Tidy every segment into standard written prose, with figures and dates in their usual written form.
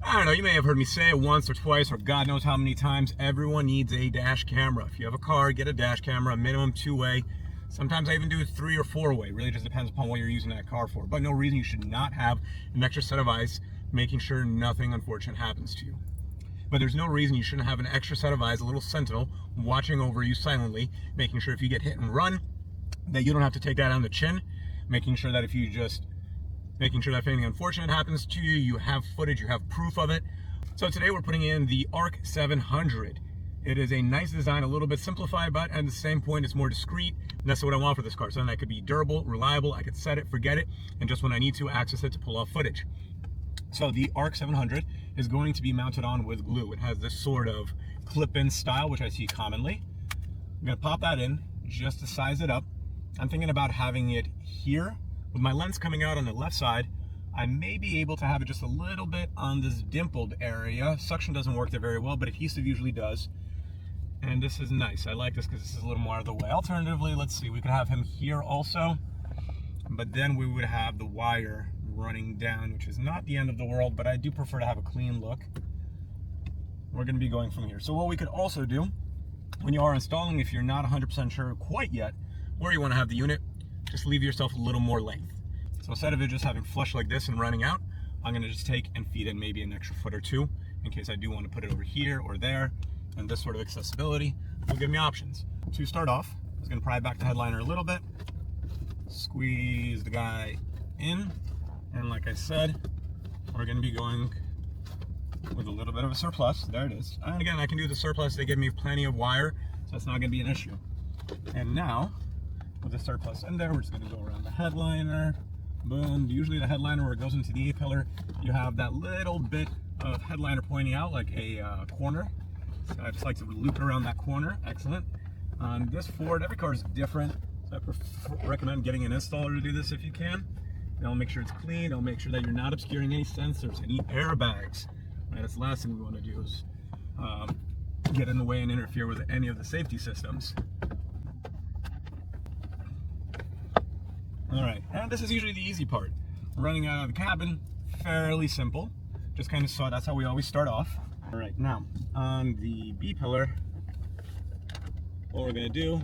I don't know, you may have heard me say it once or twice or God knows how many times, everyone needs a dash camera. If you have a car, get a dash camera, minimum 2-way. Sometimes I even do a 3 or 4-way. Really just depends upon what you're using that car for. But no reason you should not have an extra set of eyes, making sure nothing unfortunate happens to you. But there's no reason you shouldn't have an extra set of eyes, a little sentinel, watching over you silently, making sure if you get hit and run, that you don't have to take that on the chin, making sure that if anything unfortunate happens to you, you have footage, you have proof of it. So today we're putting in the ARC 700. It is a nice design, a little bit simplified, but at the same point, it's more discreet. And that's what I want for this car. Something that could be durable, reliable. I could set it, forget it, and just when I need to, access it to pull off footage. So the ARC 700 is going to be mounted on with glue. It has this sort of clip-in style, which I see commonly. I'm gonna pop that in just to size it up. I'm thinking about having it here. With my lens coming out on the left side, I may be able to have it just a little bit on this dimpled area. Suction doesn't work there very well, but adhesive usually does. And this is nice. I like this because this is a little more out of the way. Alternatively, let's see, we could have him here also, but then we would have the wire running down, which is not the end of the world, but I do prefer to have a clean look. We're going to be going from here. So what we could also do when you are installing, if you're not 100% sure quite yet where you want to have the unit, just leave yourself a little more length. So instead of it just having flush like this and running out, I'm going to just take and feed in maybe an extra foot or two in case I do want to put it over here or there. And this sort of accessibility will give me options. To start off, I'm just going to pry back the headliner a little bit, squeeze the guy in, and like I said, we're going to be going with a little bit of a surplus. There it is. And again, I can do the surplus. They give me plenty of wire, so that's not going to be an issue. And now, with the surplus in there, we're just going to go around the headliner. Boom. Usually the headliner, where it goes into the A-pillar, you have that little bit of headliner pointing out like a corner. So I just like to loop around that corner. Excellent. On this Ford, every car is different, so I recommend getting an installer to do this if you can. They'll make sure it's clean. They'll make sure that you're not obscuring any sensors, any airbags. Right, that's the last thing we want to do is get in the way and interfere with any of the safety systems. All right, and this is usually the easy part. Running out of the cabin, fairly simple. Just kind of saw, that's how we always start off. All right, now on the B-pillar, what we're gonna do,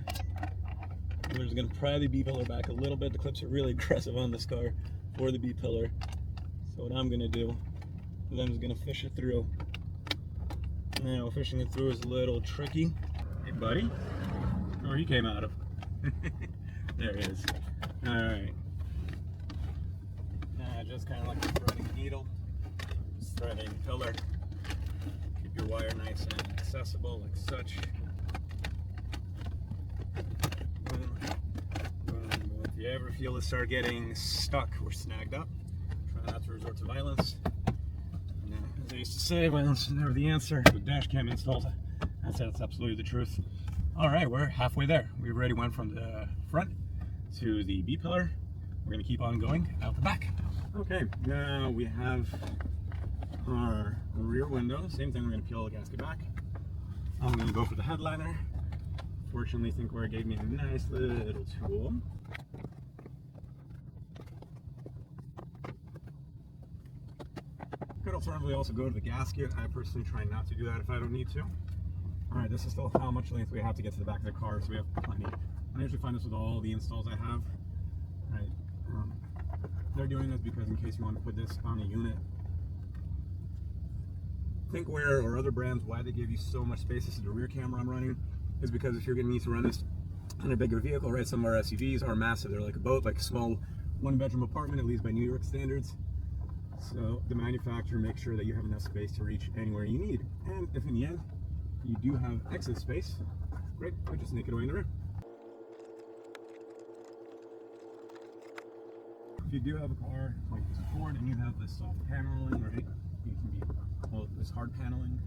we're just gonna pry the B-pillar back a little bit. The clips are really aggressive on this car for the B-pillar. So what I'm gonna do is I'm just gonna fish it through. Now, fishing it through is a little tricky. Hey, buddy, where he came out of. There he is. All right. Now, just kind of like a threading needle, just threading pillar. Keep your wire nice and accessible, like such. Boom, boom, boom. If you ever feel to start getting stuck or snagged up, try not to resort to violence. Now, as I used to say, violence is never the answer. With dash cam installs, that's absolutely the truth. All right, we're halfway there. We already went from the front to the B-pillar. We're going to keep on going out the back. Okay, now we have our rear window. Same thing, we're going to peel the gasket back. I'm going to go for the headliner. Fortunately, ThinkWare gave me a nice little tool. Could alternatively also go to the gasket. I personally try not to do that if I don't need to. All right, this is still how much length we have to get to the back of the car, so we have plenty. I usually find this with all the installs I have. Right. They're doing this because in case you want to put this on a unit. ThinkWare or other brands, why they give you so much space, this is the rear camera I'm running, is because if you're going to need to run this in a bigger vehicle, right? Some of our SUVs are massive. They're like a boat, like a small one-bedroom apartment, at least by New York standards. So the manufacturer makes sure that you have enough space to reach anywhere you need. And if in the end, you do have excess space, great, we just sneak it away in the rear. If you do have a car like this Ford and you have this soft paneling, right, you can be, well, this hard paneling.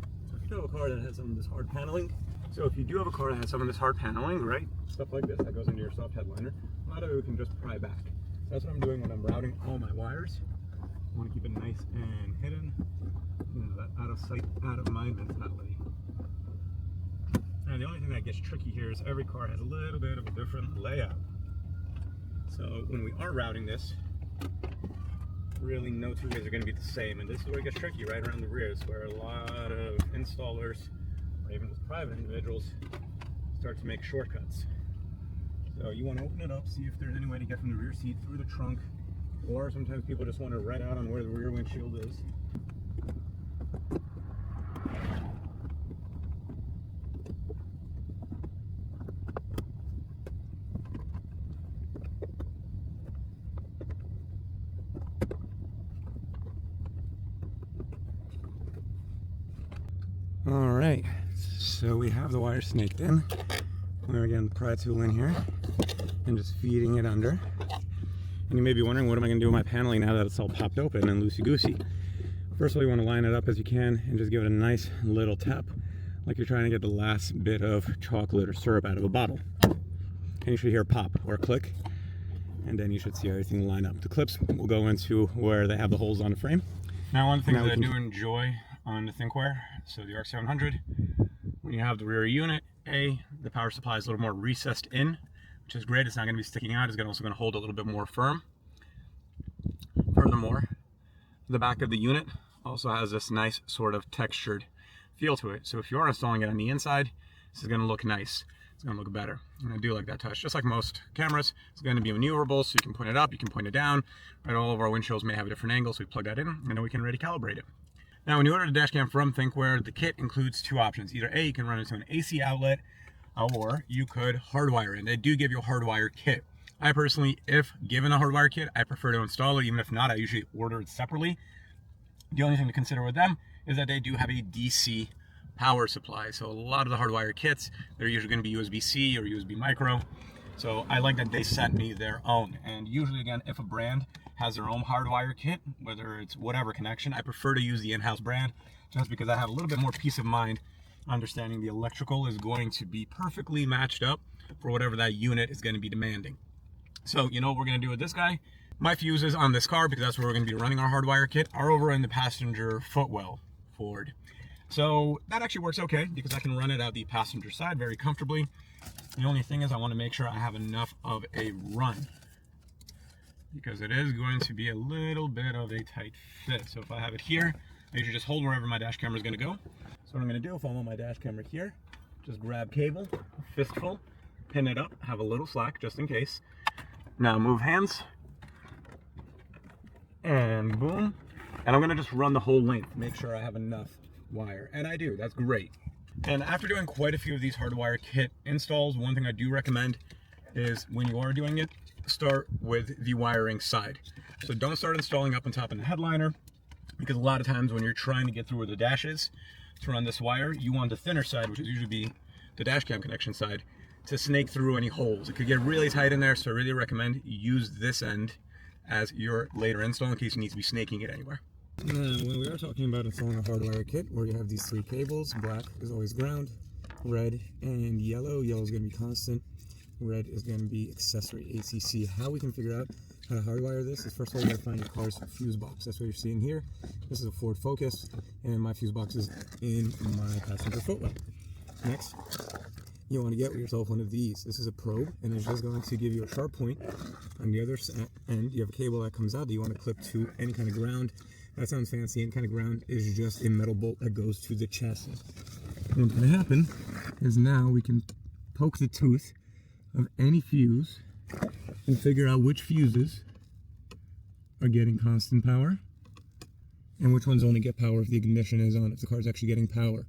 So if you do have a car that has some of this hard paneling, right, stuff like this that goes into your soft headliner, a lot of it we can just pry back. So that's what I'm doing when I'm routing all my wires. I want to keep it nice and hidden, you know, that out of sight, out of mind mentality. And the only thing that gets tricky here is every car has a little bit of a different layout. So when we are routing this, really no two ways are going to be the same, and this is where it gets tricky, right around the rears, where a lot of installers, or even just private individuals, start to make shortcuts. So you want to open it up, see if there's any way to get from the rear seat through the trunk, or sometimes people just want to right out on where the rear windshield is. All right, so we have the wire snaked in. We're getting the pry tool in here and just feeding it under. And you may be wondering, what am I going to do with my paneling now that it's all popped open and loosey-goosey? First of all, you want to line it up as you can and just give it a nice little tap, like you're trying to get the last bit of chocolate or syrup out of a bottle. And you should hear a pop or a click, and then you should see everything line up. The clips will go into where they have the holes on the frame. Now, one thing that I do enjoy on the ThinkWare, so the RX-700, when you have the rear unit, the power supply is a little more recessed in, which is great. It's not going to be sticking out. It's also going to hold a little bit more firm. Furthermore, the back of the unit also has this nice sort of textured feel to it. So if you are installing it on the inside, this is going to look nice. It's going to look better. And I do like that touch. Just like most cameras, it's going to be maneuverable, so you can point it up, you can point it down. Right, all of our windshields may have a different angle, so we plug that in, and then we can ready calibrate it. Now, when you order the dash cam from ThinkWare, the kit includes two options. Either you can run it to an AC outlet, or you could hardwire it. They do give you a hardwire kit. I personally, if given a hardwire kit, I prefer to install it. Even if not, I usually order it separately. The only thing to consider with them is that they do have a DC power supply. So a lot of the hardwire kits, they're usually going to be USB-C or USB micro. So I like that they sent me their own. And usually, again, if a brand has their own hardwire kit, whether it's whatever connection, I prefer to use the in-house brand just because I have a little bit more peace of mind understanding the electrical is going to be perfectly matched up for whatever that unit is going to be demanding. So you know what we're going to do with this guy? My fuses on this car, because that's where we're going to be running our hardwire kit, are over in the passenger footwell forward. So that actually works okay because I can run it out the passenger side very comfortably. The only thing is I want to make sure I have enough of a run, because it is going to be a little bit of a tight fit. So if I have it here, I usually just hold wherever my dash camera is going to go. So what I'm going to do, if I want my dash camera here, just grab cable, fistful, pin it up, have a little slack just in case. Now move hands, and boom. And I'm going to just run the whole length, make sure I have enough wire. And I do, that's great. And after doing quite a few of these hardwire kit installs, one thing I do recommend is when you are doing it, start with the wiring side. So don't start installing up on top of the headliner, because a lot of times when you're trying to get through where the dash is to run this wire, you want the thinner side, which is usually be the dash cam connection side, to snake through any holes. It could get really tight in there, so I really recommend you use this end as your later install in case you need to be snaking it anywhere. Now, when we are talking about installing a hardwire kit where you have these three cables, black is always ground, red and yellow. Yellow is going to be constant, red is going to be accessory, ACC. How we can figure out how to hardwire this is, first of all, you got to find your car's fuse box. That's what you're seeing here. This is a Ford Focus, and my fuse box is in my passenger footwell. Next, you want to get yourself one of these. This is a probe, and it's just going to give you a sharp point. On the other end, you have a cable that comes out that you want to clip to any kind of ground. That sounds fancy. Any kind of ground is just a metal bolt that goes to the chassis. And what's going to happen is now we can poke the tooth of any fuse and figure out which fuses are getting constant power and which ones only get power if the ignition is on, if the car is actually getting power.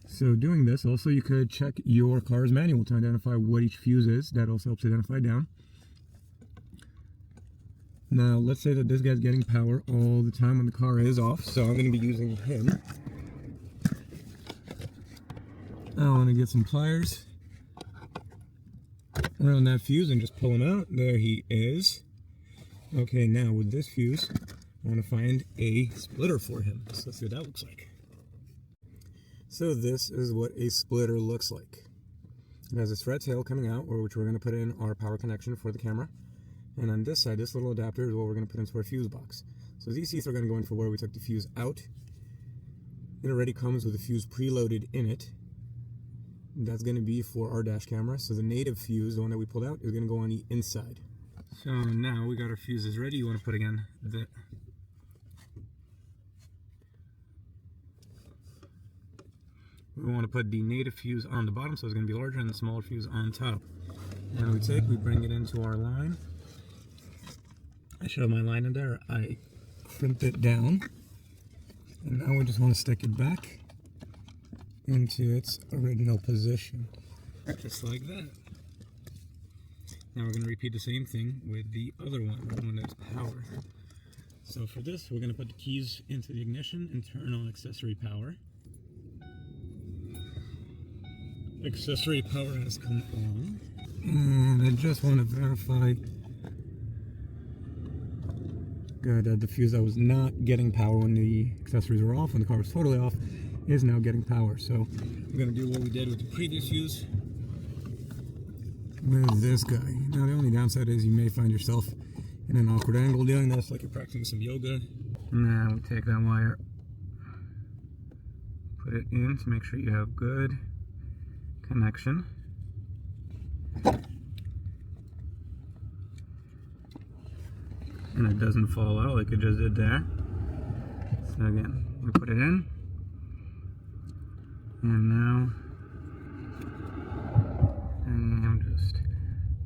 So doing this, also you could check your car's manual to identify what each fuse is. That also helps identify down. Now, let's say that this guy's getting power all the time when the car is off, so I'm going to be using him. I want to get some pliers around that fuse and just pull him out. There he is. Okay, now with this fuse, I want to find a splitter for him. So let's see what that looks like. So this is what a splitter looks like. It has a thread tail coming out, which we're going to put in our power connection for the camera. And on this side, this little adapter is what we're going to put into our fuse box. So these teeth are going to go in for where we took the fuse out. It already comes with a fuse preloaded in it. That's going to be for our dash camera. So the native fuse, the one that we pulled out, is going to go on the inside. So now we got our fuses ready. You want to put again we want to put the native fuse on the bottom, so it's going to be larger, and the smaller fuse on top. And we bring it into our line. I should have my line in there. I crimped it down. And now we just want to stick it back into its original position. Just like that. Now we're going to repeat the same thing with the other one, the one that's power. So for this, we're going to put the keys into the ignition and turn on accessory power. Accessory power has come on. And I just want to verify that the fuse that was not getting power when the accessories were off, when the car was totally off, is now getting power. So we're going to do what we did with the previous fuse with this guy. Now the only downside is you may find yourself in an awkward angle doing this, like you're practicing some yoga. Now we take that wire, put it in to make sure you have good connection. And it doesn't fall out like it just did there. So again, we put it in, and now I'm just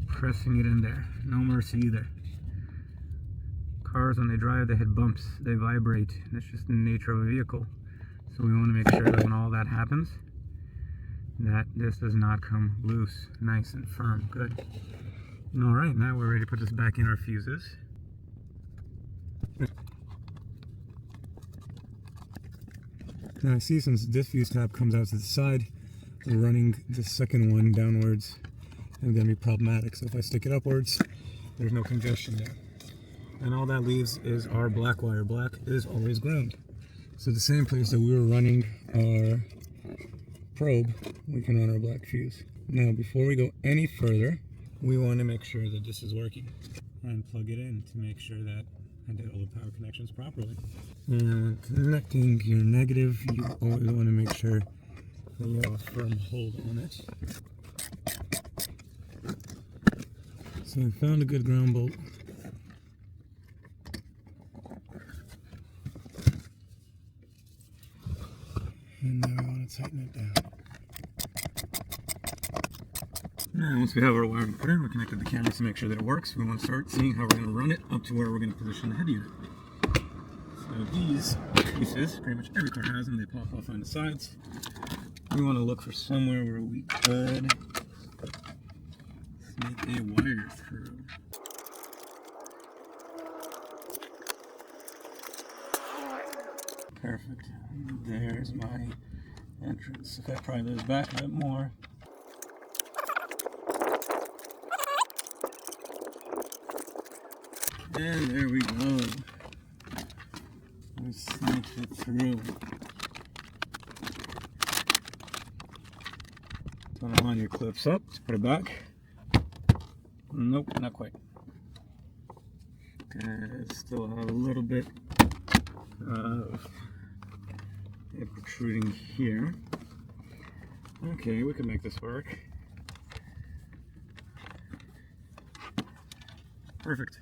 pressing it in there. No mercy either. Cars, when they drive, they hit bumps, they vibrate, and it's just the nature of a vehicle. So we want to make sure that when all that happens, that this does not come loose, nice and firm. Good. All right, now we're ready to put this back in our fuses. Now I see, since this fuse tab comes out to the side, running the second one downwards is going to be problematic. So if I stick it upwards, there's no congestion there. And all that leaves is our black wire. Black is always ground. So the same place that we were running our probe, we can run our black fuse. Now before we go any further, we want to make sure that this is working and plug it in to make sure that I did all the power connections properly. And connecting your negative, you always want to make sure that you have a firm hold on it. So I found a good ground bolt. And now we want to tighten it down. Now, once we have our wiring put in, we connected the cameras to make sure that it works. We want to start seeing how we're going to run it up to where we're going to position the head unit. So these pieces, pretty much every car has them, they pop off on the sides. We want to look for somewhere where we could sneak a wire through. Perfect. There's my entrance. If I pry those back a bit more. And there we go. We sneaked it through. Don't know, line your clips up. Let's put it back. Nope, not quite. Still have a little bit of it protruding here. Okay, we can make this work. Perfect.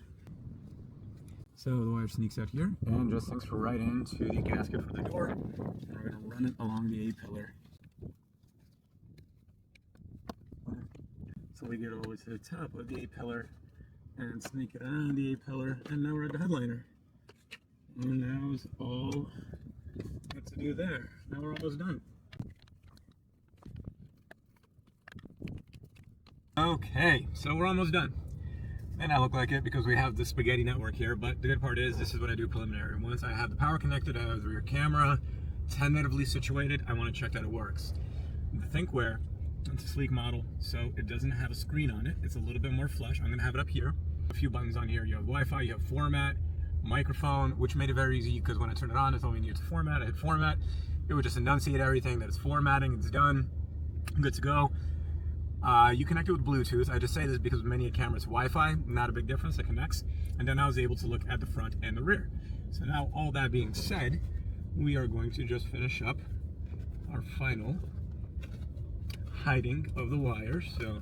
So the wire sneaks out here and just sinks right into the gasket for the door. And we're going to run it along the A-pillar. So we get all the way to the top of the A-pillar and sneak it around the A-pillar, and now we're at the headliner. And that was all what to do there. Now we're almost done. Okay, so we're almost done. May not look like it because we have the spaghetti network here, but the good part is this is what I do preliminary. Once I have the power connected, I have the rear camera tentatively situated, I want to check that it works. The ThinkWare, it's a sleek model, so it doesn't have a screen on it. It's a little bit more flush. I'm going to have it up here. A few buttons on here. You have Wi-Fi, you have format, microphone, which made it very easy because when I turned it on, it told me you need to format. I hit format. It would just enunciate everything that it's formatting, it's done, good to go. You connect it with Bluetooth. I just say this because many cameras Wi-Fi, not a big difference, it connects. And then I was able to look at the front and the rear. So now, all that being said, we are going to just finish up our final hiding of the wires. So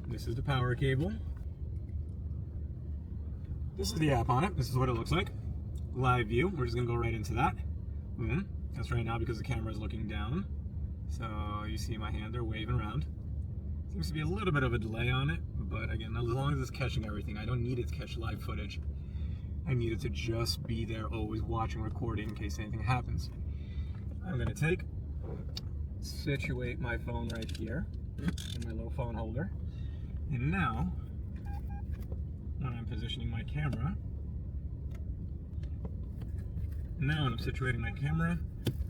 this is the power cable. This is the app on it. This is what it looks like. Live view. We're just gonna go right into that. Boom. That's right now because the camera is looking down. So you see my hand there waving around. Seems to be a little bit of a delay on it, but again, as long as it's catching everything, I don't need it to catch live footage. I need it to just be there, always watching, recording in case anything happens. I'm gonna situate my phone right here in my little phone holder. And now, when I'm positioning my camera, now when I'm situating my camera,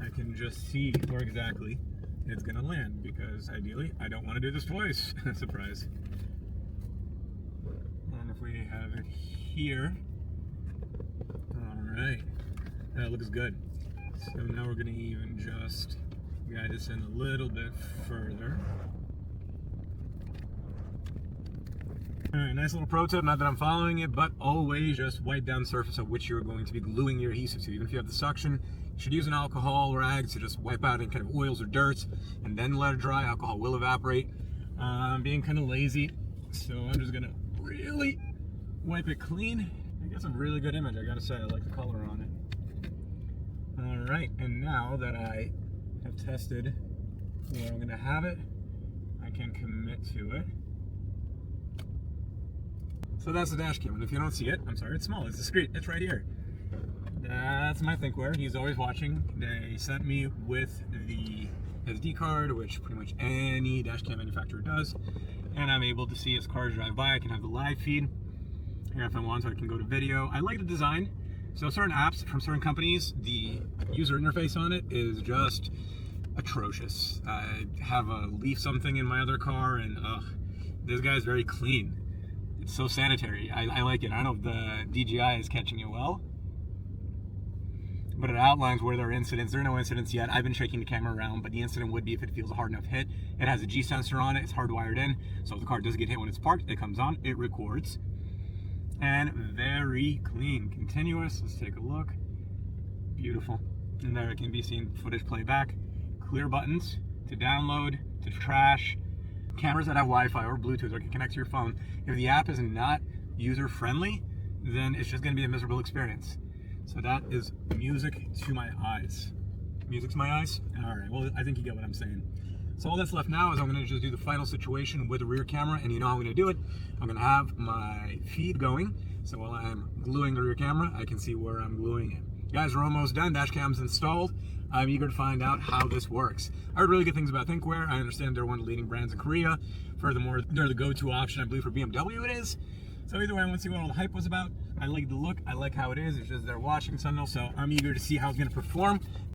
I can just see where exactly it's gonna land, because ideally I don't want to do this twice. Surprise. And if we have it here, alright, that looks good. So now we're gonna even just guide this in a little bit further. Alright, nice little pro tip, not that I'm following it, but always just wipe down the surface of which you're going to be gluing your adhesive to. Even if you have the suction, you should use an alcohol rag to just wipe out any kind of oils or dirts, and then let it dry. Alcohol will evaporate. I'm being kind of lazy, so I'm just gonna really wipe it clean. I got some really good image, I gotta say. I like the color on it. Alright, and now that I have tested where I'm gonna have it, I can commit to it. So that's the dash cam, and if you don't see it, I'm sorry, it's small, it's discreet, it's right here. That's my ThinkWare. He's always watching. They sent me with the SD card, which pretty much any dash cam manufacturer does, and I'm able to see as cars drive by. I can have the live feed, and if I want to, I can go to video. I like the design. So certain apps from certain companies, the user interface on it is just atrocious. I have a Leaf something in my other car, and this guy's very clean. It's so sanitary. I like it. I don't know if the DJI is catching it well, but it outlines where there are incidents. There are no incidents yet. I've been shaking the camera around, but the incident would be if it feels a hard enough hit. It has a G sensor on it. It's hardwired in, so if the car does get hit when it's parked, it comes on, it records. And very clean, continuous. Let's take a look. Beautiful. And there it can be seen footage playback. Clear buttons to download, to trash. Cameras that have Wi-Fi or Bluetooth or can connect to your phone. If the app is not user-friendly, then it's just going to be a miserable experience. So that is music to my eyes. Music to my eyes? All right, well, I think you get what I'm saying. So all that's left now is I'm going to just do the final situation with the rear camera, and you know how I'm going to do it. I'm going to have my feed going, so while I'm gluing the rear camera, I can see where I'm gluing it. Guys, we're almost done. Dash cam's installed. I'm eager to find out how this works. I heard really good things about ThinkWare. I understand they're one of the leading brands in Korea. Furthermore, they're the go-to option, I believe, for BMW it is. So either way, I want to see what all the hype was about. I like the look, I like how it is. It's just they're watching Sunday, so I'm eager to see how it's going to perform.